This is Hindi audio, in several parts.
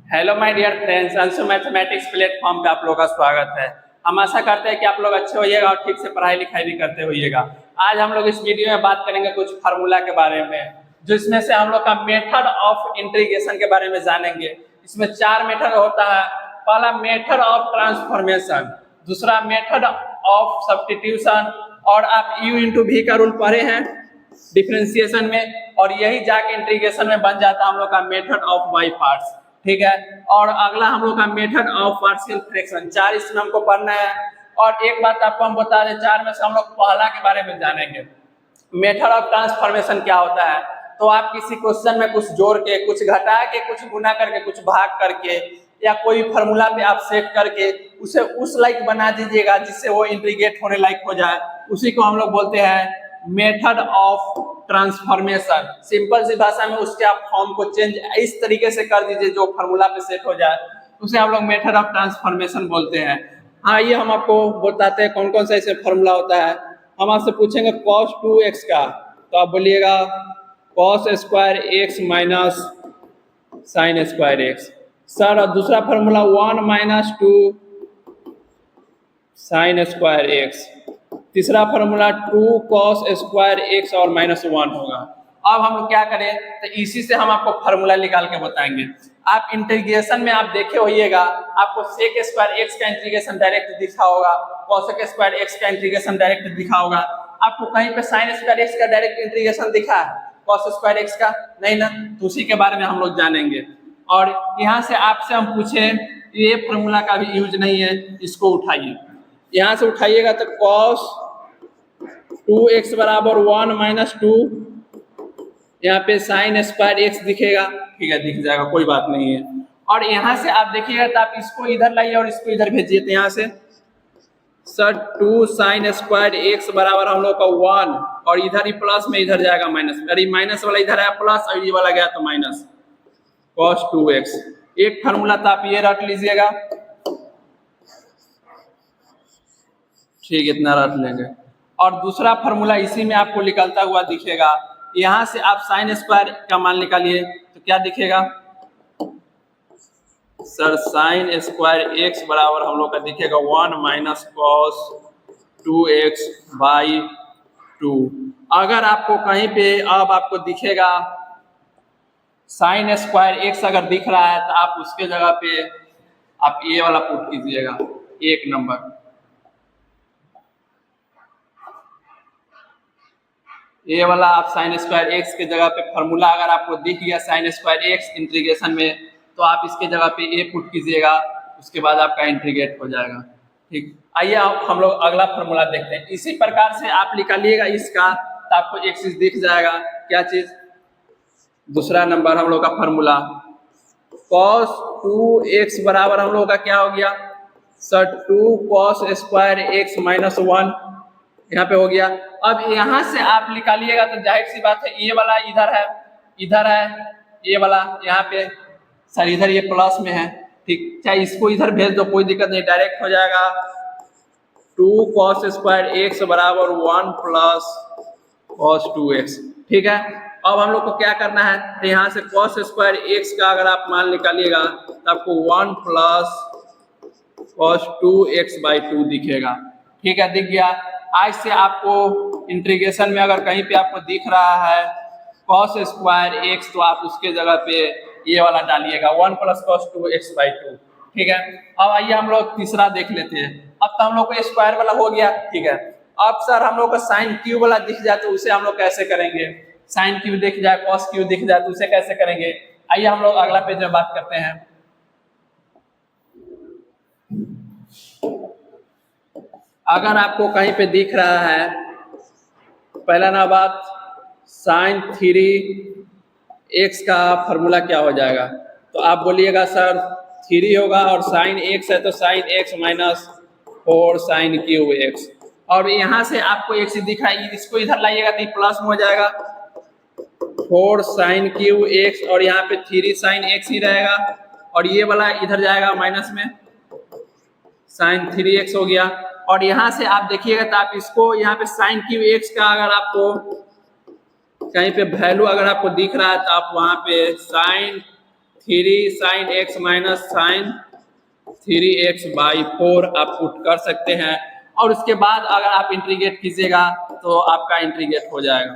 Hello my dear friends, Anshu mathematics platform पे आप लोगों का स्वागत है। हम आशा करते हैं कि आप लोग अच्छे होइएगा और ठीक से पढ़ाई लिखाई भी करते होइएगा। आज हम लोग इस वीडियो में बात करेंगे कुछ फार्मूला के बारे में, जिसमें से हम लोग का मेथड ऑफ इंटीग्रेशन के बारे में जानेंगे। इसमें 4 मेथड होता है। पहला मेथड ऑफ ट्रांसफॉर्मेशन, दूसरा मेथड ऑफ सब्स्टिट्यूशन, और आप यू इंटू वी का रूल पढ़े हैं डिफरेंशिएशन में, और यही जाके इंटीग्रेशन में बन जाता है हम लोग का मेथड ऑफ बाई पार्ट्स। ठीक है। और अगला हम लोग का मेथड ऑफ पार्शियल फ्रैक्शन, 4 इसमें हमको पढ़ना है। और एक बात आपको हम बता दें, 4 में से हम लोग पहला के बारे में जानेंगे। मेथड ऑफ ट्रांसफॉर्मेशन क्या होता है? तो आप किसी क्वेश्चन में कुछ जोड़ के, कुछ घटा के, कुछ गुना करके, कुछ भाग करके, या कोई फार्मूला पे आप सेट करके उसे उस लाइक बना दीजिएगा जिससे वो इंटीग्रेट होने लायक हो जाए। उसी को हम लोग बोलते हैं मेथड ऑफ ट्रांसफॉर्मेशन। सिंपल सी भाषा में उसके आप फॉर्म को चेंज इस तरीके से कर दीजिए जो फार्मूला पे सेट हो जाए, उसे हम लोग मेथड ऑफ ट्रांसफॉर्मेशन बोलते हैं। हाँ, ये हम आपको बताते हैं कौन कौन सा इसे फार्मूला होता है। हम आपसे पूछेंगे cos 2x का, तो आप बोलिएगा cos square x minus sine square x। Sir, और दूसरा formula 1 minus 2 sine square x। तीसरा फार्मूला 2 cos स्क्वायर x और -1 होगा। अब हम लोग क्या करें, तो इसी से हम आपको फार्मूला निकाल के बताएंगे। आप इंटीग्रेशन में आप देखे होइएगा, आपको sec स्क्वायर x का इंटीग्रेशन डायरेक्ट दिखा होगा, cos स्क्वायर x का इंटीग्रेशन डायरेक्ट दिखा होगा। आपको कहीं पे sin स्क्वायर x का डायरेक्ट इंटीग्रेशन दिखा है, cos स्क्वायर x का नहीं ना, तो उसी के बारे में हम लोग जानेंगे। और यहाँ से आपसे हम पूछे, ये फार्मूला का भी यूज नहीं है, इसको उठाइए। यहाँ से उठाइएगा तो cos 2x बराबर 1 माइनस 2, यहाँ पे साइन स्क्वायर x दिखेगा। ठीक है, दिख जाएगा, कोई बात नहीं है। और यहाँ से आप देखिएगा तो आप इसको इधर लाइए और इसको इधर भेजिए, तो यहाँ से सर 2 साइन स्क्वायर x बराबर हम लोग का 1, और इधर ही प्लस में इधर जाएगा माइनस, अरे माइनस वाला इधर आया प्लस और ये वाला गया तो माइनस, cos 2x। एक फार्मूला तो आप ये रख लीजिएगा, ठीक, इतना रख लेंगे। और दूसरा फार्मूला इसी में आपको निकलता हुआ दिखेगा। यहाँ से आप साइन स्क्वायर का मान निकालिए तो क्या दिखेगा सर, साइन स्क्वायर x बराबर हम लोग का दिखेगा 1 माइनस cos 2x बाई 2। अगर आपको कहीं पे अब आपको दिखेगा साइन स्क्वायर x अगर दिख रहा है, तो आप उसके जगह पे आप ये वाला पुट कीजिएगा, 1 नंबर। ये वाला आप साइन स्क्वायर x के जगह पे फार्मूला अगर आपको दिख गया साइन स्क्वायर x इंटीग्रेशन में, तो आप इसके जगह पे a पुट कीजिएगा, उसके बाद आपका इंटीग्रेट हो जाएगा। ठीक, आइए आप हम लोग अगला फार्मूला देखते हैं। इसी प्रकार से आप निकालिएगा इसका, तो आपको एक चीज दिख जाएगा। क्या चीज? दूसरा नंबर हम लोग का फार्मूला cos 2x बराबर हम लोग का क्या हो गया sir, 2 cos square x minus 1, यहाँ पे हो गया। अब यहाँ से आप निकालिएगा तो जाहिर सी बात है, ये वाला इधर है, इधर है, ये वाला यहाँ पे सर इधर ये प्लस में है। ठीक, चाहे इसको इधर भेज दो, कोई दिक्कत नहीं, डायरेक्ट हो जाएगा 2 cos स्क्वायर x बराबर 1 प्लस cos 2x। ठीक है, अब हम लोग को क्या करना है, तो यहाँ से cos स्क्वायर x का अगर आप मान निकालिएगा तो आपको 1 प्लस cos 2x बाई 2 दिखेगा। ठीक है, दिख गया। आज से आपको इंटीग्रेशन में अगर कहीं पे आपको दिख रहा है cos स्क्वायर x, तो आप उसके जगह पे ये वाला डालिएगा, 1 प्लस cos 2x बाई 2। ठीक है, अब आइए हम लोग तीसरा देख लेते हैं। अब तो हम लोग को स्क्वायर वाला हो गया। ठीक है, अब सर हम लोग को साइन क्यूब वाला दिख जाए तो उसे हम लोग कैसे करेंगे? साइन क्यूब दिख जाए, कॉस क्यूब दिख जाए तो उसे कैसे करेंगे? आइए हम लोग अगला पेज में बात करते हैं। अगर आपको कहीं पे दिख रहा है, पहला ना बात, साइन 3x का फार्मूला क्या हो जाएगा, तो आप बोलिएगा सर 3 होगा और साइन x है तो sine x minus 4 sine cube x। और यहाँ से आपको एक चीज दिख रहा है, इसको इधर लाइएगा तो प्लस में हो जाएगा 4 साइन क्यूब x, और यहाँ पे 3 साइन x ही रहेगा, और ये वाला इधर जाएगा माइनस में, साइन 3x हो गया। और यहाँ से आप देखिएगा तो आप इसको यहाँ पे साइन क्यूब x का अगर आपको कहीं पे वैल्यू अगर आपको दिख रहा है, तो आप वहाँ पे sine 3 sine ex minus sine 3x/4 आप पुट कर सकते हैं, और उसके बाद अगर आप इंटीग्रेट कीजिएगा तो आपका इंटीग्रेट हो जाएगा।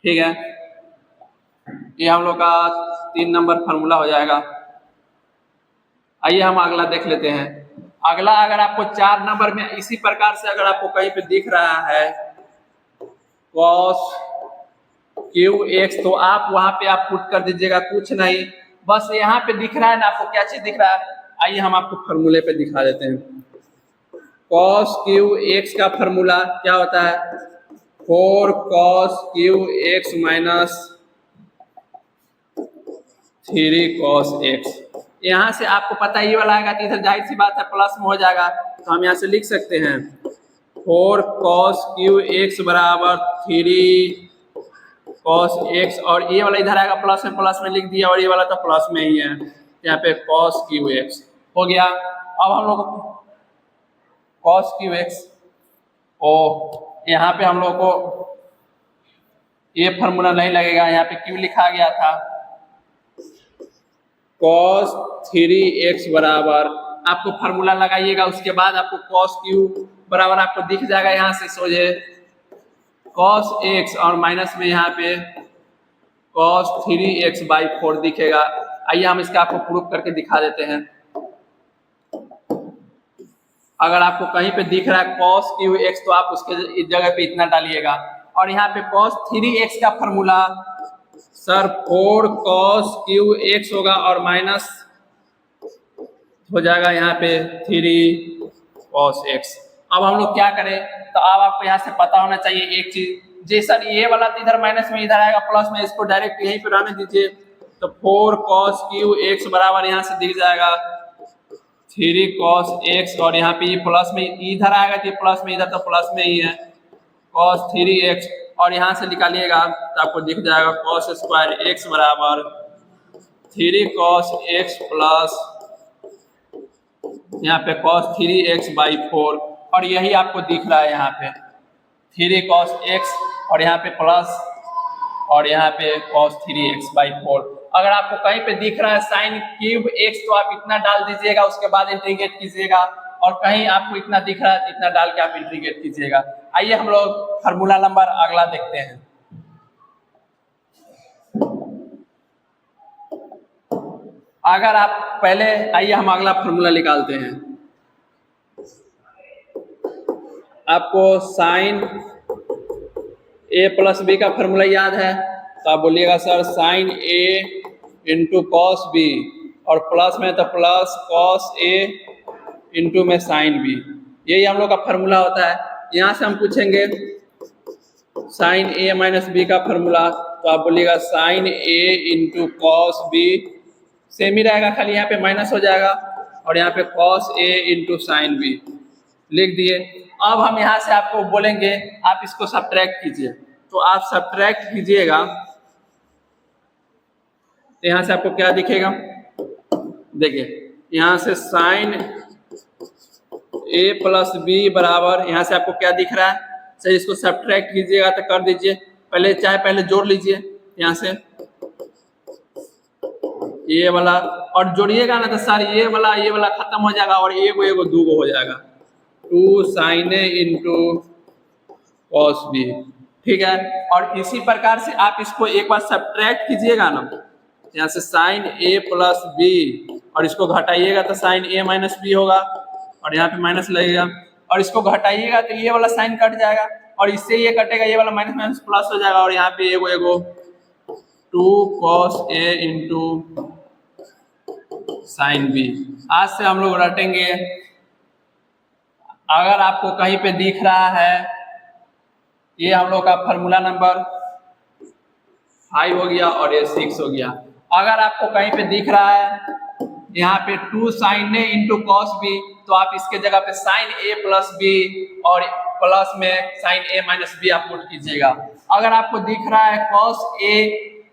ठीक है, ये हम लोग का 3 नंबर फार्मूला हो जाएगा। आइए हम अगला देख लेते हैं। अगला अगर आपको 4 नंबर में इसी प्रकार से अगर आपको कहीं पे दिख रहा है cos QX, तो आप वहां पे आप पुट कर दीजिएगा, कुछ नहीं, बस यहाँ पे दिख रहा है ना आपको, क्या चीज दिख रहा है, आइए हम आपको फार्मूले पे दिखा देते हैं। cos QX का फार्मूला क्या होता है, 4 cos QX minus 3 cos X। यहाँ से आपको पता ये वाला आएगा, तो इधर जाहिर सी बात है प्लस में हो जाएगा, तो हम यहाँ से लिख सकते हैं 4 cos QX बराबर 3 cos X, और ये वाला इधर आएगा प्लस में लिख दिया, और ये वाला तो प्लस में ही है, यहाँ पे cos QX हो गया। अब हम लोग cos QX, ओ यहाँ पे हम लोग को ये फार्मूला नहीं लगेगा, यहाँ पे क्यों लिखा गया था, cos 3x बराबर, आपको फार्मूला लगाइएगा, उसके बाद आपको cos Q बराबर आपको दिख जाएगा यहाँ से सोझे cos X, और माइनस में यहाँ पे cos 3x/4 दिखेगा। आइए हम इसका आपको प्रूफ करके दिखा देते हैं। अगर आपको कहीं पे दिख रहा है cos QX, तो आप उसके जगह पे इतना डालिएगा, और यहाँ पे cos 3x का फार्मूला सर 4 cos QX होगा, और माइनस हो जाएगा यहाँ पे 3 cos X। अब हम लोग क्या करें, तो अब आपको यहाँ से पता होना चाहिए एक चीज, जी सर ये वाला तो इधर माइनस में इधर आएगा प्लस में, इसको डायरेक्ट यहीं पे रहने दीजिए, तो 4 cos QX बराबर यहाँ से दिख जाएगा 3 cos X, और यहाँ पे ये प्लस में इधर आएगा, तो प्लस में इधर तो प्लस में ही है cos 3x, और यहाँ से निकालिएगा तो आपको दिख जाएगा cos स्क्वायर x बराबर 3 cos x प्लस यहाँ पे cos 3x/4, और यही आपको दिख रहा है यहाँ पे 3 cos x, और यहाँ पे प्लस, और यहाँ पे cos 3x/4। अगर आपको कहीं पे दिख रहा है साइन क्यूब x, तो आप इतना डाल दीजिएगा, उसके बाद इंटीग्रेट कीजिएगा, और कहीं आपको इतना दिख रहा है तो इतना डाल के आप इंटीग्रेट कीजिएगा। आइए हम लोग फार्मूला नंबर अगला देखते हैं। अगर आप पहले, आइए हम अगला फार्मूला निकालते हैं। आपको साइन a प्लस बी का फार्मूला याद है, तो आप बोलिएगा sir sine a into cos B, और प्लस में तो प्लस कॉस a इंटू में साइन बी, यही हम लोग का फार्मूला होता है। यहाँ से हम पूछेंगे साइन a माइनस बी का फार्मूला, तो आप बोलिएगा sine a into cos B, same ही रहेगा, खाली यहाँ पे माइनस हो जाएगा, और यहाँ पे cos a into sine B लिख दिए। अब हम यहाँ से आपको बोलेंगे आप इसको सब्ट्रैक्ट कीजिए, तो आप सब्ट्रैक्ट कीजिएगा, तो यहाँ से आपको क्या दिखेगा, देखिए यहाँ से साइन a प्लस बी बराबर, यहाँ से आपको क्या दिख रहा है, सर इसको सब्ट्रैक्ट कीजिएगा तो कर दीजिए, पहले जोड़ लीजिए यहाँ से ये वाला, और जोड़िएगा ना तो सर ये वाला खत्म हो जाएगा, और एगो दूगो हो जाएगा, 2 sine a into cos B. ठीक है, और इसी प्रकार से आप इसको एक बार सब्ट्रैक्ट कीजिएगा ना, यहाँ से साइन a प्लस बी, और इसको घटाइएगा तो साइन a माइनस बी होगा, और यहाँ पे माइनस लगेगा, और इसको घटाइएगा तो ये वाला साइन कट जाएगा, और इससे ये कटेगा, ये वाला माइनस माइनस प्लस हो जाएगा, और यहाँ पे एगो 2 cos a into sine B. आज से हम लोग रटेंगे। अगर आपको कहीं पे दिख रहा है, ये हम लोग का फार्मूला नंबर 5 हो गया, और ये 6 हो गया। अगर आपको कहीं पे दिख रहा है यहाँ पे 2 sine a into cos B, तो आप इसके जगह पे साइन a प्लस बी, और प्लस में साइन a माइनस बी आप पुट कीजिएगा। अगर आपको दिख रहा है कॉस a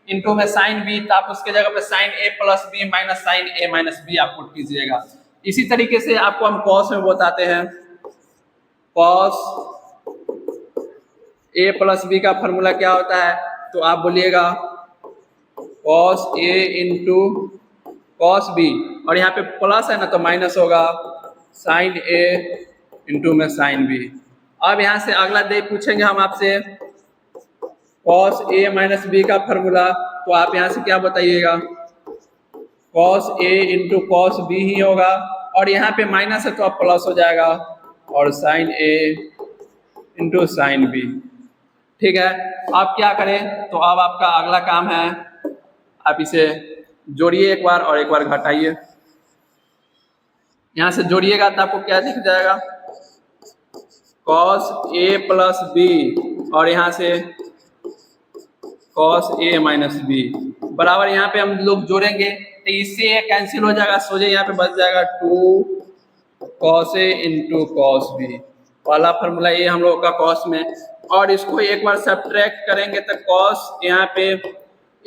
इंटू में साइन बी, तो आप उसके जगह पे sine a plus B minus sine a minus B आप पुट कीजिएगा। इसी तरीके से आपको हम कॉस में बताते हैं, कॉस a प्लस बी का फार्मूला क्या होता है, तो आप बोलिएगा cos A into cos B, और यहाँ पे प्लस है ना तो माइनस होगा साइन ए इंटू में साइन बी। अब यहाँ से अगला दे पूछेंगे हम आपसे कॉस ए माइनस बी का फॉर्मूला, तो आप यहाँ से क्या बताइएगा, cos A into cos B ही होगा, और यहाँ पे माइनस है तो अब प्लस हो जाएगा, और साइन ए इंटू साइन बी। ठीक है, अब क्या करें, तो अब आपका अगला काम है आप इसे जोड़िए एक बार और एक बार घटाइए। यहाँ से जोड़िएगा तो आपको क्या दिख जाएगा, कॉस ए प्लस बी, और यहाँ से कॉस ए माइनस बी बराबर, यहाँ पे हम लोग जोड़ेंगे तो इससे ये कैंसिल हो जाएगा, सोचे यहाँ पे बच जाएगा 2 cos A into cos B, वाला फॉर्मूला ये हम लोग का कॉस में। और इसको एक बार सब्ट्रैक्ट करेंगे तो कॉस यहाँ पे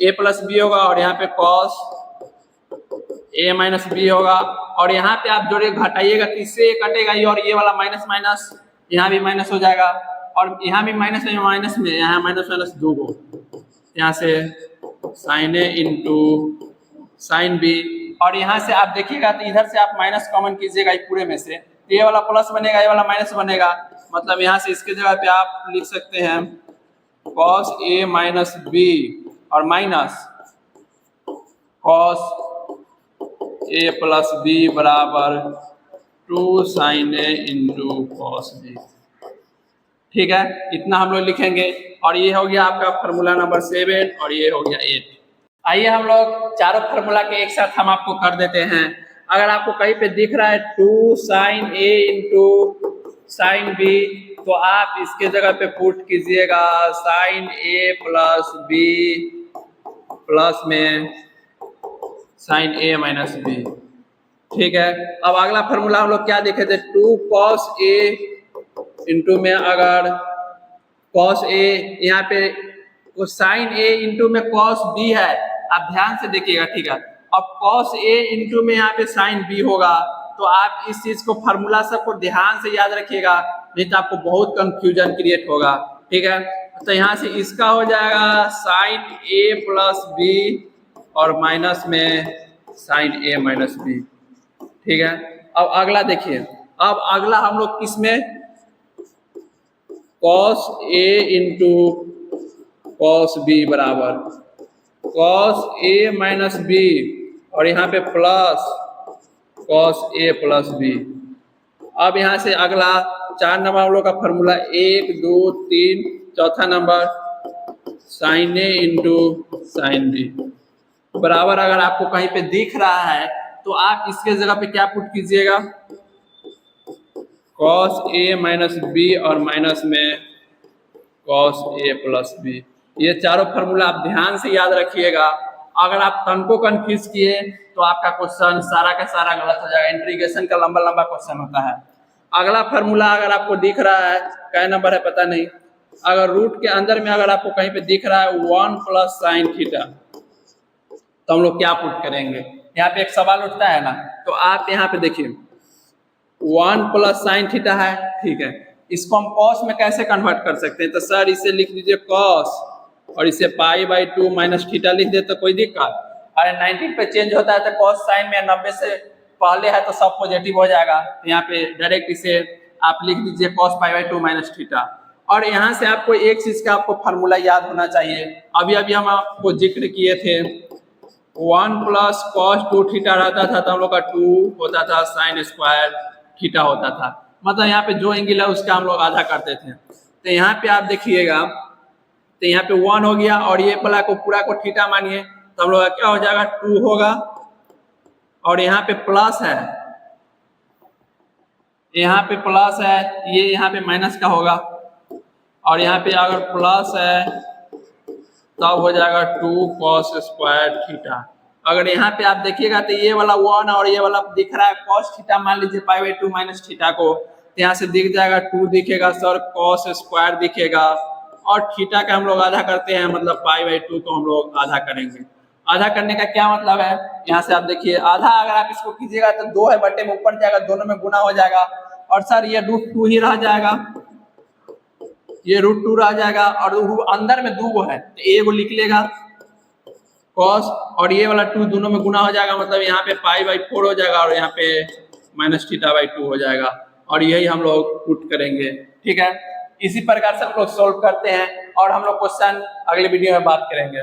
ए प्लस बी होगा, और यहाँ पे कॉस ए माइनस बी होगा, और यहाँ पे आप जोड़े घटाइएगा तो इससे कटेगा ही, और ये वाला माइनस माइनस यहाँ भी माइनस हो जाएगा, और यहाँ भी माइनस में माइनस में यहाँ माइनस माइनस 2 गो, यहाँ से साइन ए इंटू साइन बी, और यहाँ से आप देखिएगा तो इधर से आप माइनस कॉमन कीजिएगा पूरे में से, तो ये वाला प्लस बनेगा, ये वाला माइनस बनेगा, मतलब यहाँ से इसके जगह पे आप लिख सकते हैं कॉस ए माइनस बी और minus cos A plus B बराबर 2 साइन ए इंटू कॉस बी। ठीक है, इतना हम लोग लिखेंगे, और ये हो गया आपका फार्मूला नंबर 7, और ये हो गया 8। आइए हम लोग चारों फार्मूला के एक साथ हम आपको कर देते हैं। अगर आपको कहीं पे दिख रहा है 2 साइन ए इंटू साइन बी, तो आप इसके जगह पे पुट कीजिएगा साइन ए प्लस बी प्लस में साइन ए माइनस बी। ठीक है, अब अगला फार्मूला हम लोग क्या देखे थे, 2 कॉस ए इंटू में अगर कॉस ए, यहाँ पे साइन ए इंटू में कॉस बी है, आप ध्यान से देखिएगा। ठीक है, अब कॉस ए इंटू में यहाँ पे साइन बी होगा, तो आप इस चीज को फार्मूला सबको ध्यान से याद रखिएगा, नहीं तो आपको बहुत कंफ्यूजन क्रिएट होगा। ठीक है, तो यहाँ से इसका हो जाएगा साइन ए प्लस बी और माइनस में साइन ए माइनस बी। ठीक है, अब अगला देखिए, अब अगला हम लोग किसमें cos A into cos B बराबर कॉस ए माइनस बी, और यहाँ पे plus cos A plus B. अब यहाँ से अगला 4 नंबर हम लोग का फॉर्मूला 1 2 3, चौथा नंबर साइन ए इंटू साइन बी बराबर, अगर आपको कहीं पे दिख रहा है तो आप इसके जगह पे क्या पुट कीजिएगा, कॉस ए माइनस बी और माइनस में कॉस ए प्लस बी। ये चारों फार्मूला आप ध्यान से याद रखिएगा। अगर आप तनको कंफ्यूज किए तो आपका क्वेश्चन सारा का सारा गलत हो जाएगा। इंटीग्रेशन का लंबा लंबा क्वेश्चन होता है। अगला फार्मूला अगर आपको दिख रहा है, क्या नंबर है पता नहीं, अगर रूट के अंदर में अगर आपको कहीं पे दिख रहा है 1 प्लस साइन थीटा, तो हम लोग क्या पुट करेंगे। यहाँ पे एक सवाल उठता है ना, तो आप यहाँ पे देखिए 1 प्लस साइन थीटा है, ठीक है, इसको हम कॉस में कैसे कन्वर्ट कर सकते हैं, तो सर इसे लिख दीजिए कॉस और इसे पाई/2 माइनस थीटा लिख दे तो कोई दिक्कत। अरे 19 पे चेंज होता है तो कॉस साइन में 90 से पहले है तो सब पॉजिटिव हो जाएगा, तो यहाँ पे डायरेक्ट इसे आप लिख दीजिए कॉस पाई/2 माइनस थीटा। और यहाँ से आपको एक चीज का आपको फार्मूला याद होना चाहिए, अभी अभी हम आपको जिक्र किए थे 1 प्लस कॉस 2 थीटा रहता था तो हम लोग का 2 होता था साइन स्क्वायर थीटा होता था, मतलब यहाँ पे जो एंगल है उसका हम लोग आधा करते थे। तो यहाँ पे आप देखिएगा तो यहाँ पे 1 हो गया और ये वाला को पूरा को थीटा मानिए तो हम लोग का क्या हो जाएगा 2 होगा, और यहाँ पे प्लस है, यहाँ पे प्लस है, ये यहाँ पे माइनस का होगा, और यहाँ पे अगर प्लस है तब हो जाएगा 2 कॉस स्क्वायर थीटा। अगर यहाँ पे आप देखिएगा तो ये वाला 1 और ये वाला दिख रहा है कॉस थीटा, मान लीजिए पाई/2 माइनस थीटा को, तो यहाँ से दिख जाएगा 2 दिखेगा सर, कॉस स्क्वायर दिखेगा, और थीटा का हम लोग आधा करते हैं, मतलब पाई/2 को हम लोग आधा करेंगे। आधा करने का क्या मतलब है, यहाँ से आप देखिए आधा अगर आप इसको कीजिएगा तो 2 है बटे में ऊपर जाएगा, दोनों में गुना हो जाएगा, और सर ये √2 ही रह जाएगा, ये √2 रह जाएगा, और अंदर में 2 गो है तो 1 लिख लेगा कॉस और ये वाला 2 दोनों में गुना हो जाएगा, मतलब यहाँ पे पाई/4 हो जाएगा और यहाँ पे -θ/2 हो जाएगा, और यही हम लोग पुट करेंगे। ठीक है, इसी प्रकार से हम लोग सोल्व करते हैं और हम लोग क्वेश्चन अगले वीडियो में बात करेंगे।